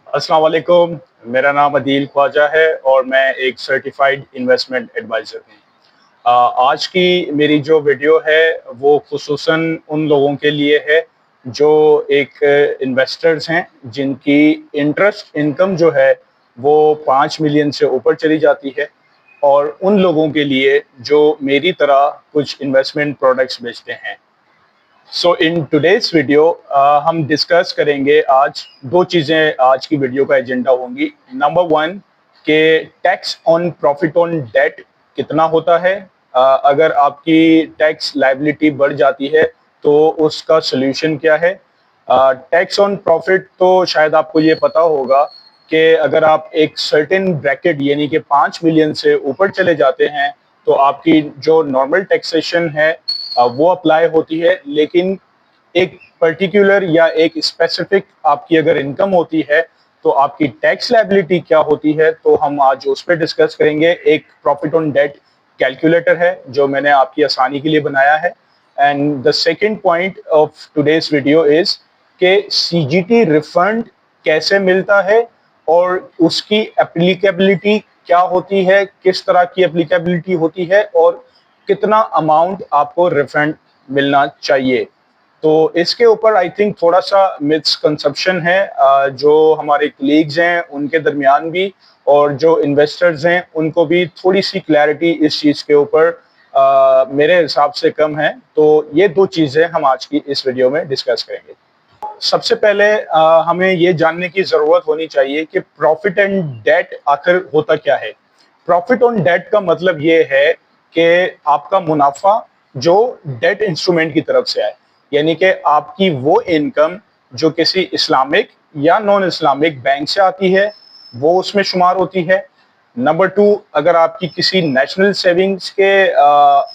अस्सलाम वालेकुम। मेरा नाम अदील ख्वाजा है और मैं एक सर्टिफाइड इन्वेस्टमेंट एडवाइज़र हूँ। आज की मेरी जो वीडियो है वो ख़ुसूसन उन लोगों के लिए है जो एक इन्वेस्टर्स हैं जिनकी इंटरेस्ट इनकम जो है वो 5 मिलियन से ऊपर चली जाती है, और उन लोगों के लिए जो मेरी तरह कुछ इन्वेस्टमेंट प्रोडक्ट्स बेचते हैं। सो इन टुडेस वीडियो हम डिस्कस करेंगे आज दो चीज़ें। आज की वीडियो का एजेंडा होंगी। नंबर वन, के tax on profit on debt कितना होता है। अगर आपकी टैक्स लायबिलिटी बढ़ जाती है तो उसका सोल्यूशन क्या है। टैक्स ऑन प्रॉफिट तो शायद आपको ये पता होगा कि अगर आप एक सर्टेन ब्रैकेट यानी कि 5 मिलियन से ऊपर चले जाते हैं तो आपकी जो नॉर्मल टैक्सेशन है वो अप्लाई होती है, लेकिन एक पर्टिकुलर या एक स्पेसिफिक आपकी अगर इनकम होती है तो आपकी टैक्स लायबिलिटी क्या होती है, तो हम आज उस पर डिस्कस करेंगे। एक प्रॉफिट ऑन डेट कैलकुलेटर है जो मैंने आपकी आसानी के लिए बनाया है। And the second point of today's video is के सीजीटी रिफंड कैसे मिलता है और उसकी एप्लीकेबिलिटी क्या होती है, किस तरह की एप्लीकेबिलिटी होती है और कितना अमाउंट आपको रिफंड मिलना चाहिए। तो इसके ऊपर आई थिंक थोड़ा सा मिसकंसेप्शन है जो हमारे कलीग्स हैं उनके दरमियान भी, और जो इन्वेस्टर्स हैं उनको भी थोड़ी सी क्लैरिटी इस चीज़ के ऊपर मेरे हिसाब से कम है। तो ये दो चीज़ें हम आज की इस वीडियो में डिस्कस करेंगे। सबसे पहले हमें ये जानने की ज़रूरत होनी चाहिए कि प्रॉफिट एंड डेट आखिर होता क्या है। प्रॉफिट ऑन डेट का मतलब ये है कि आपका मुनाफा जो डेट इंस्ट्रूमेंट की तरफ से आए, यानी कि आपकी वो इनकम जो किसी इस्लामिक या नॉन इस्लामिक बैंक से आती है वो उसमें शुमार होती है। नंबर टू, अगर आपकी किसी नेशनल सेविंग्स के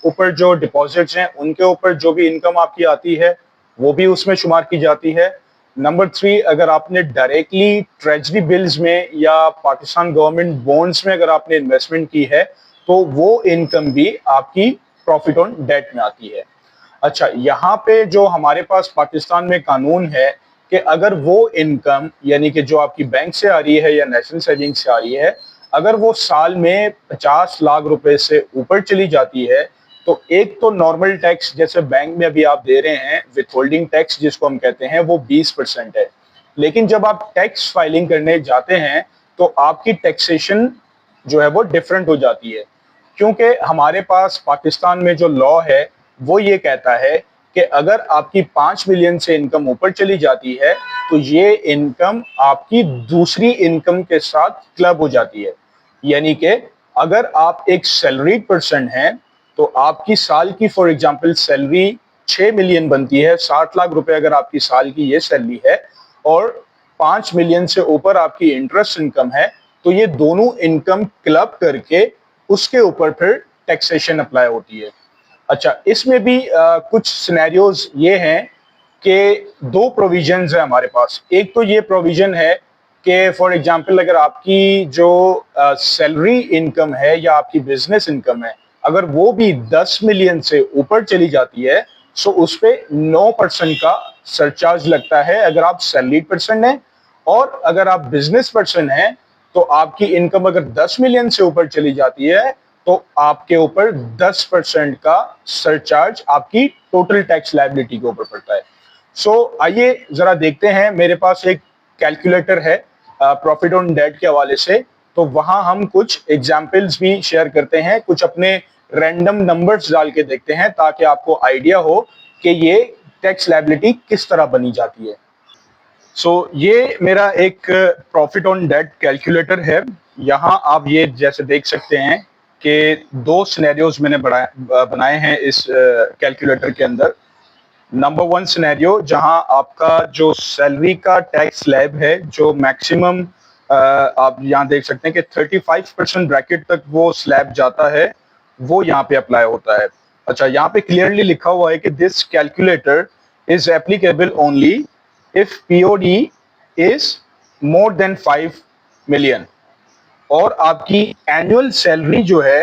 ऊपर जो डिपॉजिट्स हैं उनके ऊपर जो भी इनकम आपकी आती है वो भी उसमें शुमार की जाती है। नंबर थ्री, अगर आपने डायरेक्टली ट्रेजरी बिल्स में या पाकिस्तान गवर्नमेंट बॉन्ड्स में अगर आपने इन्वेस्टमेंट की है तो वो इनकम भी आपकी प्रॉफिट ऑन डेट में आती है। अच्छा, यहाँ पे जो हमारे पास पाकिस्तान में कानून है कि अगर वो इनकम यानी कि जो आपकी बैंक से आ रही है या नेशनल सेविंग से आ रही है, अगर वो साल में 50 लाख रुपए से ऊपर चली जाती है तो एक तो नॉर्मल टैक्स जैसे बैंक में अभी आप दे रहे हैं विथहोल्डिंग टैक्स जिसको हम कहते हैं वो 20% है। लेकिन जब आप टैक्स फाइलिंग करने जाते हैं तो आपकी टैक्सेशन जो है वो डिफरेंट हो जाती है, क्योंकि हमारे पास पाकिस्तान में जो लॉ है वो ये कहता है कि अगर आपकी 5 मिलियन से इनकम ऊपर चली जाती है तो ये इनकम आपकी दूसरी इनकम के साथ क्लब हो जाती है। यानी कि अगर आप एक सैलरीड पर्सन हैं तो आपकी साल की फॉर एग्जांपल सैलरी 6 मिलियन बनती है, 60 लाख रुपए अगर आपकी साल की ये सैलरी है और 5 मिलियन से ऊपर आपकी इंटरेस्ट इनकम है, तो ये दोनों इनकम क्लब करके उसके ऊपर फिर टैक्सेशन अप्लाई होती है। अच्छा, इसमें भी कुछ सिनेरियोज ये हैं कि दो प्रोविजंस है हमारे पास। एक तो ये प्रोविजन है कि फॉर एग्जांपल अगर आपकी जो सैलरी इनकम है या आपकी बिजनेस इनकम है अगर वो भी 10 मिलियन से ऊपर चली जाती है सो उस पर 9% का सरचार्ज लगता है अगर आप सैलरीड पर्सन हैं, और अगर आप बिजनेस पर्सन हैं तो आपकी इनकम अगर 10 मिलियन से ऊपर चली जाती है तो आपके ऊपर 10% का सरचार्ज आपकी टोटल टैक्स लायबिलिटी के ऊपर पड़ता है। सो आइए जरा देखते हैं, मेरे पास एक कैलकुलेटर है प्रॉफिट ऑन डेट के हवाले से, तो वहां हम कुछ एग्जाम्पल्स भी शेयर करते हैं, कुछ अपने रैंडम नंबर्स डाल के देखते हैं ताकि आपको आइडिया हो कि ये टैक्स लायबिलिटी किस तरह बनी जाती है। ये मेरा एक प्रॉफिट ऑन डेट कैलकुलेटर है। यहाँ आप ये जैसे देख सकते हैं कि दो सिनेरियोज मैंने बनाए हैं इस कैलकुलेटर के अंदर। नंबर वन सिनेरियो जहां आपका जो सैलरी का टैक्स स्लैब है जो मैक्सिमम आप यहाँ देख सकते हैं कि 35% ब्रैकेट तक वो स्लैब जाता है, वो यहाँ पे अप्लाई होता है। अच्छा, यहाँ पे क्लियरली लिखा हुआ है कि this calculator is applicable only if POD is more than 5 million और आपकी एनुअल सैलरी जो है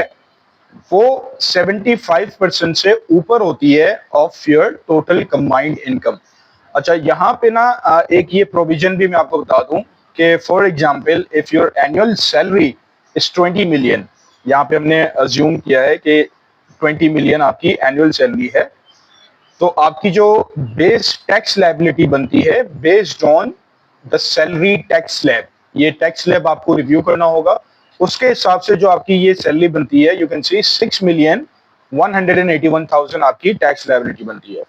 वो 75% से ऊपर होती है of your total combined income. अच्छा, यहाँ पे ना एक ये प्रोविजन भी मैं आपको बता दूं कि for example if your annual salary is 20 million, यहाँ पे हमने अज्यूम किया है कि 20 मिलियन आपकी एनुअल सैलरी है, तो आपकी जो बेस टैक्स लायबिलिटी बनती है based on the salary tax slab, ये टैक्स स्लैब आपको रिव्यू करना होगा। उसके हिसाब से जो आपकी ये सैलरी बनती है, यू कैन सी 6,181,000 आपकी टैक्स लायबिलिटी बनती है।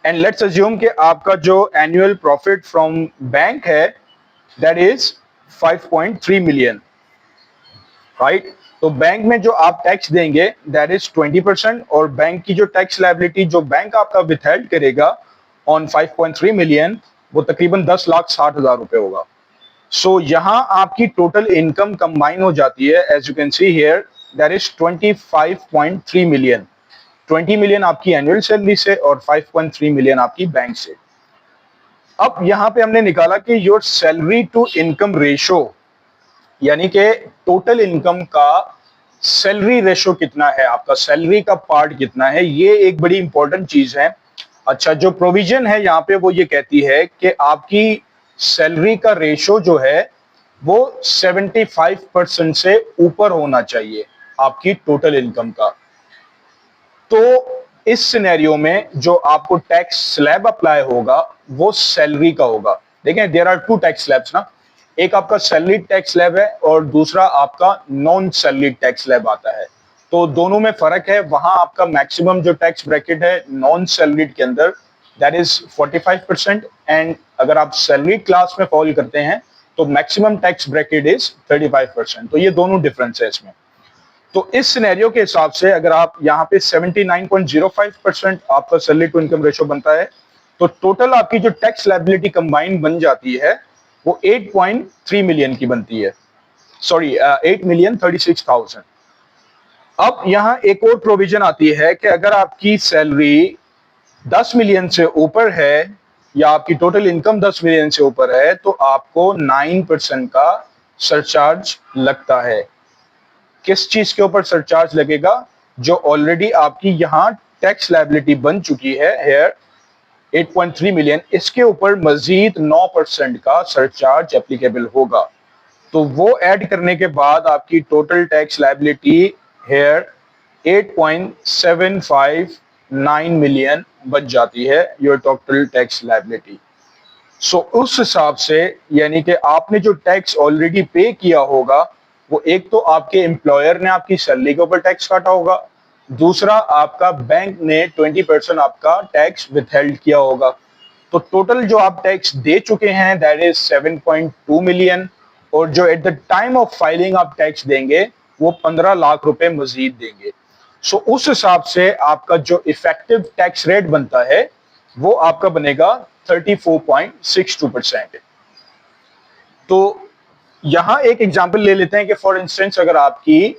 एंड लेट्स अज्यूम कि आपका जो एनुअल प्रॉफिट फ्रॉम बैंक है दैट इज 5.3 मिलियन, राइट। तो बैंक में जो आप टैक्स देंगे दैट इज 20%, और बैंक की जो टैक्स लायबिलिटी जो बैंक आपका विथहेल्ड करेगा ऑन 5.3 मिलियन वो तकरीबन 10,60,000 रुपए होगा। सो यहां आपकी टोटल इनकम कंबाइन हो जाती है, as you can see here that is 25.3 million. 20 million आपकी एनुअल सैलरी से और 5.3 मिलियन आपकी बैंक से। अब यहां पे हमने निकाला कि your salary to income ratio, यानी कि टोटल इनकम का सैलरी रेशो कितना है, आपका सैलरी का पार्ट कितना है, ये एक बड़ी इंपॉर्टेंट चीज है। अच्छा, जो प्रोविजन है यहाँ पे वो ये कहती है कि आपकी सैलरी का रेशो जो है वो 75% से ऊपर होना चाहिए आपकी टोटल इनकम का। तो इस सिनेरियो में जो आपको टैक्स स्लैब अप्लाई होगा वो सैलरी का होगा। देखें, there are two tax slabs ना, एक आपका सैलरी टैक्स स्लैब है और दूसरा आपका नॉन सैलरी टैक्स स्लैब आता है। तो दोनों में फर्क है। वहां आपका मैक्सिमम जो टैक्स ब्रैकेट है नॉन सैलरीड के अंदर दैट इज 45%, एंड अगर आप सैलरी क्लास में फॉल करते हैं तो मैक्सिमम टैक्स ब्रैकेट इज 35%। तो ये दोनों डिफरेंस है इसमें। तो इस सिनेरियो के हिसाब से अगर आप यहाँ पे 79.05% आपका सैलरी टू इनकम रेशो बनता है, तो टोटल आपकी जो टैक्स लायबिलिटी कंबाइन बन जाती है वो 8.3 मिलियन की बनती है, सॉरी 8,36,000। अब यहाँ एक और प्रोविजन आती है कि अगर आपकी सैलरी 10 मिलियन से ऊपर है या आपकी टोटल इनकम 10 मिलियन से ऊपर है तो आपको 9% का सरचार्ज लगता है। किस चीज के ऊपर सरचार्ज लगेगा? जो ऑलरेडी आपकी यहां टैक्स लायबिलिटी बन चुकी है हेयर 8.3 मिलियन, इसके ऊपर मजीद 9% का सरचार्ज एप्लीकेबल होगा। तो वो ऐड करने के बाद आपकी total tax liability here 8.759 million बच जाती है, your total tax liability. So उस हिसाब से यानी कि आपने जो टैक्स ऑलरेडी पे किया होगा वो एक तो आपके एम्प्लॉयर ने आपकी सैलरी के ऊपर टैक्स काटा होगा, दूसरा आपका बैंक ने 20% आपका टैक्स विथहेल्ड किया होगा। तो टोटल जो आप टैक्स दे चुके हैं दैट इज 7.2 मिलियन, और जो at the time of filing आप टैक्स देंगे वो 15 लाख रुपए मजीद देंगे। सो उस हिसाब से आपका जो इफेक्टिव टैक्स रेट बनता है वो आपका बनेगा 34.62%। तो यहां एक एग्जांपल ले लेते हैं कि फॉर इंस्टेंस अगर आपकी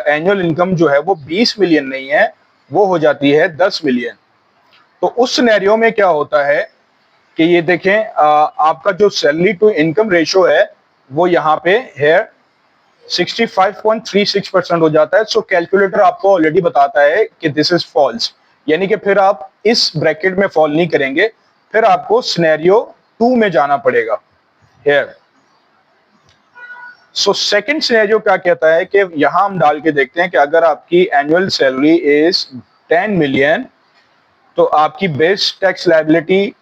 एनुअल इनकम जो है वो 20 मिलियन नहीं है, वो हो जाती है 10 मिलियन। तो उस सिनेरियो में क्या होता है कि ये देखें, आपका जो सैलरी टू इनकम रेशो है वो यहाँ पे है 65.36% हो जाता है। सो कैलकुलेटर आपको ऑलरेडी बताता है कि दिस इज फॉल्स, यानी कि फिर आप इस ब्रैकेट में फॉल नहीं करेंगे, फिर आपको सिनेरियो 2 में जाना पड़ेगा हियर। सो सेकंड सिनेरियो क्या कहता है कि यहां हम डाल के देखते हैं कि अगर आपकी एनुअल सैलरी इज 10 मिलियन तो आपकी base tax liability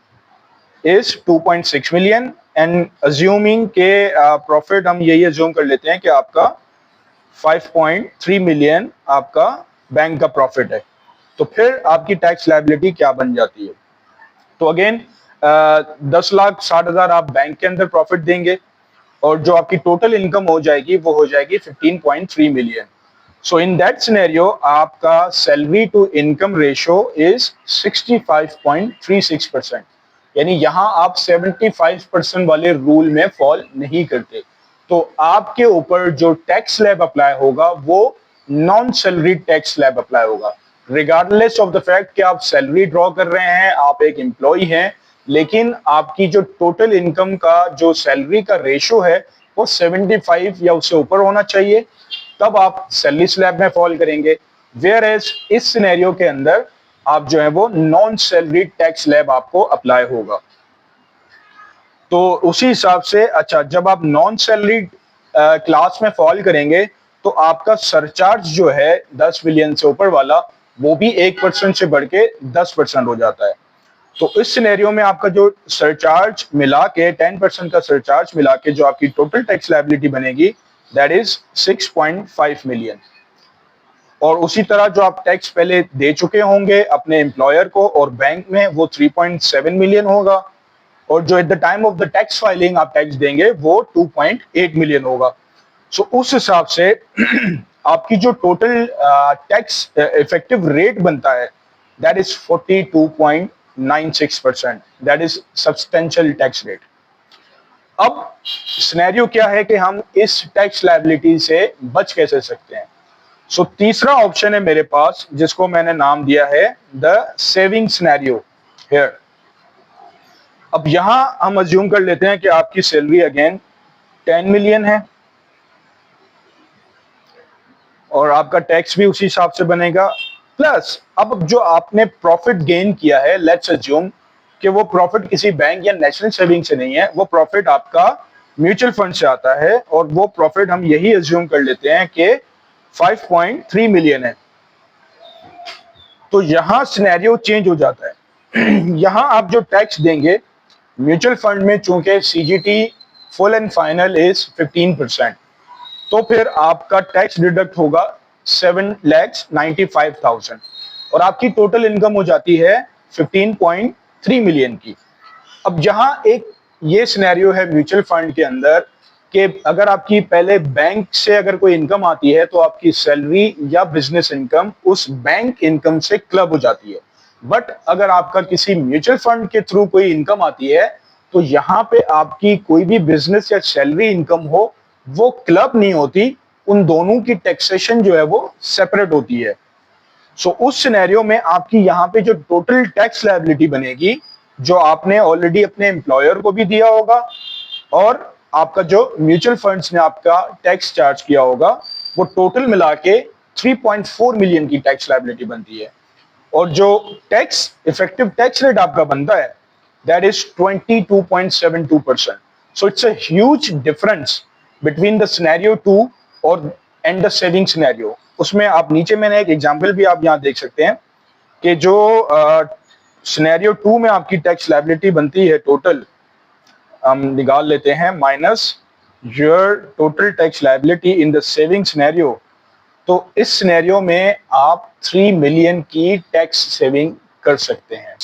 is 2.6 million, and assuming के प्रॉफिट हम यही अज्यूम कर लेते हैं कि आपका 5.3 मिलियन आपका बैंक का प्रॉफिट है, तो फिर आपकी टैक्स लायबिलिटी क्या बन जाती है? तो अगेन 10,60,000 आप बैंक के अंदर प्रॉफिट देंगे और जो आपकी टोटल इनकम हो जाएगी वो हो जाएगी 15.3 million. So in that scenario आपका salary to income ratio is 65.36%, यानी यहां आप 75% वाले रूल में फॉल नहीं करते। तो आपके ऊपर जो टैक्स स्लैब अप्लाई होगा वो non salary tax slab apply होगा, रिगार्डलेस ऑफ द फैक्ट कि आप सैलरी ड्रॉ कर रहे हैं, आप एक एम्प्लॉय हैं, लेकिन आपकी जो टोटल इनकम का जो सैलरी का रेशो है वो 75 या उससे ऊपर होना चाहिए, तब आप सैलरी स्लैब में फॉल करेंगे। वेयर एज इस सिनेरियो के अंदर आप जो है वो नॉन सैलरी टैक्स स्लैब आपको अप्लाई होगा। तो उसी हिसाब से अच्छा, जब आप नॉन सैलरीड क्लास में फॉल करेंगे तो आपका सरचार्ज जो है 10 मिलियन से ऊपर वाला, वो भी 1% से बढ़ के 10% हो जाता है। तो इस सिनेरियो में आपका जो सरचार्ज मिला के 10% का सरचार्ज मिला के जो आपकी टोटल टैक्स लायबिलिटी बनेगी, दैट इज 6.5 मिलियन। और उसी तरह जो आप टैक्स पहले दे चुके होंगे अपने एम्प्लॉयर को और बैंक में, वो 3.7 मिलियन होगा। और जो at the time of the tax filing आप टैक्स देंगे वो 2.8 मिलियन होगा। सो उस हिसाब से आपकी जो टोटल टैक्स इफेक्टिव रेट बनता है, that is 42.96%। That is substantial tax rate. अब सिनेरियो क्या है कि हम इस टैक्स लायबिलिटी से बच कैसे सकते हैं। सो तीसरा ऑप्शन है मेरे पास, जिसको मैंने नाम दिया है द सेविंग सिनेरियो हियर। अब यहां हम अज्यूम कर लेते हैं कि आपकी सैलरी अगेन 10 मिलियन है और आपका टैक्स भी उसी हिसाब से बनेगा। प्लस अब जो आपने प्रॉफिट गेन किया है, लेट्स अज्यूम कि वो प्रॉफिट किसी बैंक या नेशनल सेविंग से नहीं है, वो प्रॉफिट आपका म्यूचुअल फंड से आता है। और वो प्रॉफिट हम यही अज्यूम कर लेते हैं कि 5.3 मिलियन है। तो यहां सिनेरियो चेंज हो जाता है। यहां आप जो टैक्स देंगे म्यूचुअल फंड में, चूंकि CGT full and final is 15%, तो फिर आपका टैक्स डिडक्ट होगा 7,95,000 और आपकी टोटल इनकम हो जाती है 15.3 मिलियन की। अब यहाँ एक ये सिनेरियो है म्यूचुअल फंड के अंदर कि अगर आपकी पहले बैंक से अगर कोई इनकम आती है तो आपकी सैलरी या बिजनेस इनकम उस बैंक इनकम से क्लब हो जाती है। बट अगर आपका किसी म्यूचुअल फंड के थ्रू कोई इनकम आती है तो यहाँ पे आपकी कोई भी बिजनेस या सैलरी इनकम हो, वो क्लब नहीं होती। उन दोनों की टैक्सेशन जो है वो सेपरेट होती है। सो उस सिनेरियो में आपकी यहाँ पे जो टोटल टैक्स लायबिलिटी बनेगी, जो आपने ऑलरेडी अपने एम्प्लॉयर को भी दिया होगा और आपका जो म्यूचुअल फंड्स ने आपका टैक्स चार्ज किया होगा, वो टोटल मिला के 3.4 मिलियन की टैक्स लायबिलिटी बनती है। और जो टैक्स इफेक्टिव टैक्स रेट आपका बनता है, that is 22.72%। So it's a huge difference between the scenario two और एंड द सेविंग सिनेरियो। उसमें आप नीचे मैंने एक एग्जांपल भी आप यहां देख सकते हैं कि जो सिनेरियो टू में आपकी टैक्स लायबिलिटी बनती है टोटल, हम निकाल लेते हैं minus your total tax liability in the saving scenario. तो इस सिनेरियो में आप 3 मिलियन की टैक्स सेविंग कर सकते हैं।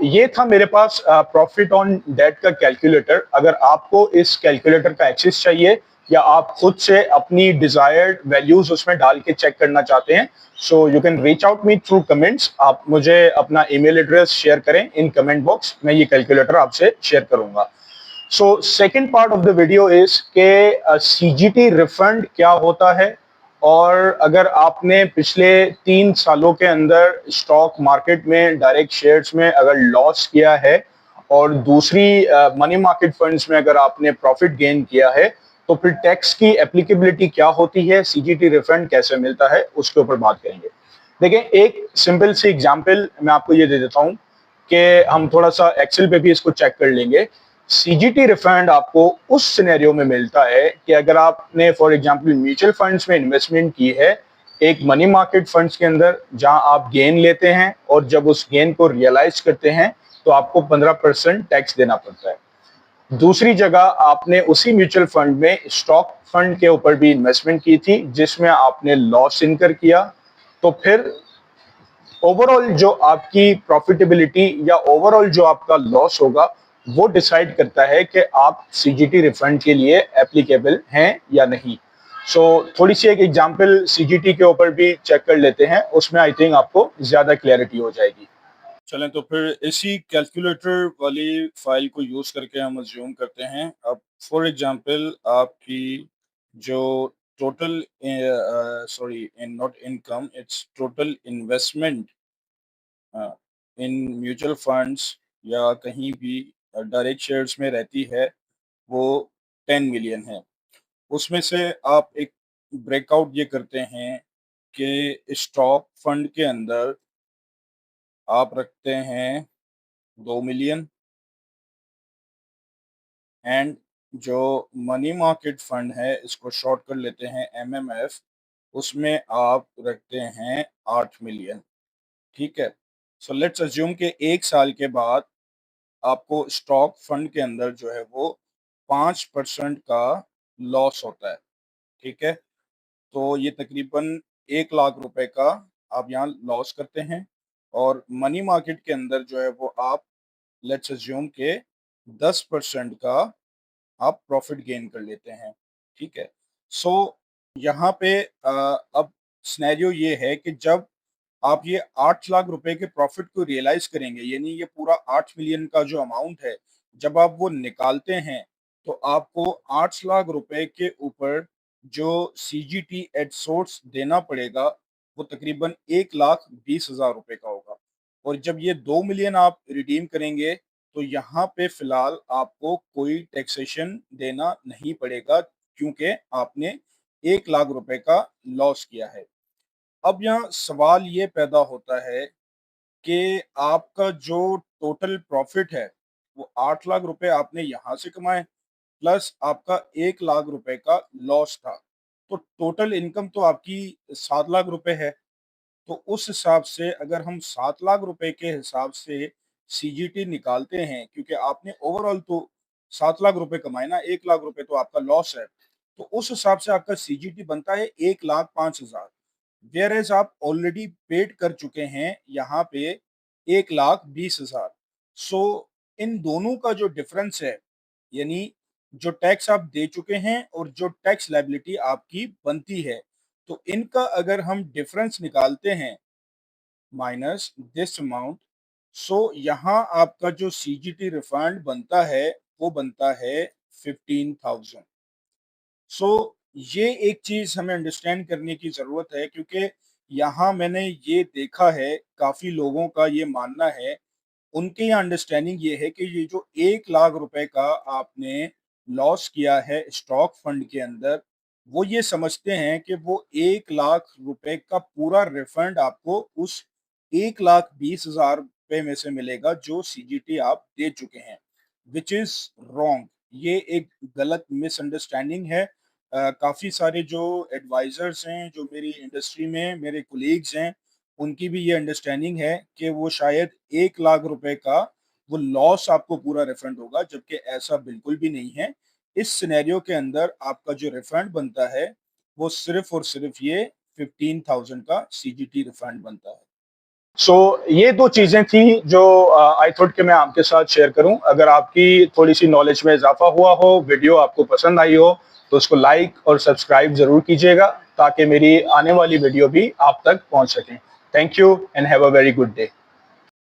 ये था मेरे पास प्रॉफिट ऑन डेट का कैलकुलेटर। अगर आपको इस कैलकुलेटर का एक्सेस चाहिए या आप खुद से अपनी डिजायर्ड वैल्यूज उसमें डाल के चेक करना चाहते हैं, so you can reach out me through comments. आप मुझे अपना ईमेल एड्रेस शेयर करें इन कमेंट बॉक्स, मैं ये कैलकुलेटर आपसे शेयर करूंगा। So second part of the video is के सीजीटी रिफंड क्या होता है, और अगर आपने पिछले 3 सालों के अंदर स्टॉक मार्केट में डायरेक्ट शेयर्स में अगर लॉस किया है और दूसरी मनी मार्केट फंड्स में अगर आपने प्रॉफिट गेन किया है, तो फिर टैक्स की एप्लीकेबिलिटी क्या होती है, सीजीटी रिफंड कैसे मिलता है, उसके ऊपर बात करेंगे। देखें, एक सिंपल सी एग्जांपल मैं आपको ये दे देता हूं कि हम थोड़ा सा एक्सेल पे भी इसको चेक कर लेंगे। सीजीटी रिफंड आपको उस सिनेरियो में मिलता है कि अगर आपने फॉर एग्जांपल म्यूचुअल फंड्स में इन्वेस्टमेंट की है एक मनी मार्केट फंड्स के अंदर, जहां आप गेन लेते हैं और जब उस गेन को रियलाइज करते हैं तो आपको 15% टैक्स देना पड़ता है। दूसरी जगह आपने उसी म्यूचुअल फंड में स्टॉक फंड के ऊपर भी इन्वेस्टमेंट की थी जिसमें आपने लॉस इनकर किया, तो फिर ओवरऑल जो आपकी प्रॉफिटेबिलिटी या ओवरऑल जो आपका लॉस होगा, वो डिसाइड करता है कि आप सीजीटी रिफंड के लिए एप्लीकेबल हैं या नहीं। थोड़ी सी एक एग्जांपल सीजीटी के ऊपर भी चेक कर लेते हैं, उसमें आई थिंक आपको ज्यादा क्लैरिटी हो जाएगी। चलें, तो फिर इसी कैलकुलेटर वाली फाइल को यूज करके हम अज्यूम करते हैं। अब फॉर एग्जांपल आपकी जो total, sorry, in not income, it's total investment in mutual funds या कहीं भी डायरेक्ट शेयर्स में रहती है, वो 10 मिलियन है। उसमें से आप एक ब्रेकआउट ये करते हैं कि स्टॉक फंड के अंदर आप रखते हैं 2 मिलियन, एंड जो मनी मार्केट फंड है, इसको शॉर्ट कर लेते हैं MMF, उसमें आप रखते हैं 8 मिलियन। ठीक है। सो लेट्स अज्यूम कि 1 साल के बाद आपको स्टॉक फंड के अंदर जो है वो 5% का लॉस होता है। ठीक है। तो ये तकरीबन 1 लाख रुपए का आप यहाँ लॉस करते हैं, और मनी मार्केट के अंदर जो है वो आप लेट्स अज्यूम के 10% का आप प्रॉफिट गेन कर लेते हैं। ठीक है। सो यहाँ पे अब सिनेरियो ये है कि जब आप ये 8 लाख रुपए के प्रॉफिट को रियलाइज करेंगे, यानी ये पूरा 8 मिलियन का जो अमाउंट है, जब आप वो निकालते हैं, तो आपको 8 लाख रुपए के ऊपर जो CGT एट सोर्स देना पड़ेगा, वो तकरीबन 1,20,000 रुपए का होगा। और जब ये 2 मिलियन आप रिडीम करेंगे, तो यहाँ पे फिलहाल आपको कोई टैक्सेशन देना नहीं पड़ेगा, क्योंकि आपने 1 लाख रुपए का लॉस किया है। अब यहाँ सवाल ये पैदा होता है कि आपका जो टोटल प्रॉफिट है, वो 8 लाख रुपए आपने यहाँ से कमाए, प्लस आपका 1 लाख रुपए का लॉस था। तो टोटल इनकम तो आपकी 7 लाख रुपए है। तो उस हिसाब से अगर हम 7 लाख रुपए के हिसाब से CGT निकालते हैं, क्योंकि आपने ओवरऑल तो 7 लाख रुपए कमाए ना, 1 लाख रुपए तो आपका लॉस है। तो उस हिसाब से आपका CGT बनता है 1,05,000। वेयर एज आप ऑलरेडी पेड कर चुके हैं यहाँ पे 1,20,000। सो इन दोनों का जो डिफरेंस है, यानी जो टैक्स आप दे चुके हैं और जो टैक्स लायबिलिटी आपकी बनती है, तो इनका अगर हम डिफरेंस निकालते हैं माइनस दिस अमाउंट, सो यहाँ आपका जो CGT रिफंड बनता है, वो बनता है 15,000। सो ये एक चीज हमें अंडरस्टैंड करने की जरूरत है, क्योंकि यहाँ मैंने ये देखा है, काफी लोगों का ये मानना है, उनके यहाँ अंडरस्टैंडिंग ये है कि ये जो 1 लाख रुपए का आपने लॉस किया है स्टॉक फंड के अंदर, वो ये समझते हैं कि वो 1 लाख रुपए का पूरा रिफंड आपको उस 1,20,000 रुपए में से मिलेगा जो CGT आप दे चुके हैं, विच इज रॉन्ग। ये एक गलत मिसअंडरस्टैंडिंग है। काफी सारे जो एडवाइजर्स हैं, जो मेरी इंडस्ट्री में मेरे कोलीग्स हैं, उनकी भी ये अंडरस्टैंडिंग है कि वो शायद 1 लाख रुपए का वो लॉस आपको पूरा रिफंड होगा, जबकि ऐसा बिल्कुल भी नहीं है। इस सिनेरियो के अंदर आपका जो रिफंड बनता है, वो सिर्फ और सिर्फ ये 15,000 का CGT रिफंड बनता है। ये दो चीजें थी जो आई थॉट कि मैं आपके साथ शेयर करूं। अगर आपकी थोड़ी सी नॉलेज में इजाफा हुआ हो, वीडियो आपको पसंद आई हो, तो उसको लाइक और सब्सक्राइब जरूर कीजिएगा, ताकि मेरी आने वाली वीडियो भी आप तक पहुंच सकें। Thank you and have a very good day.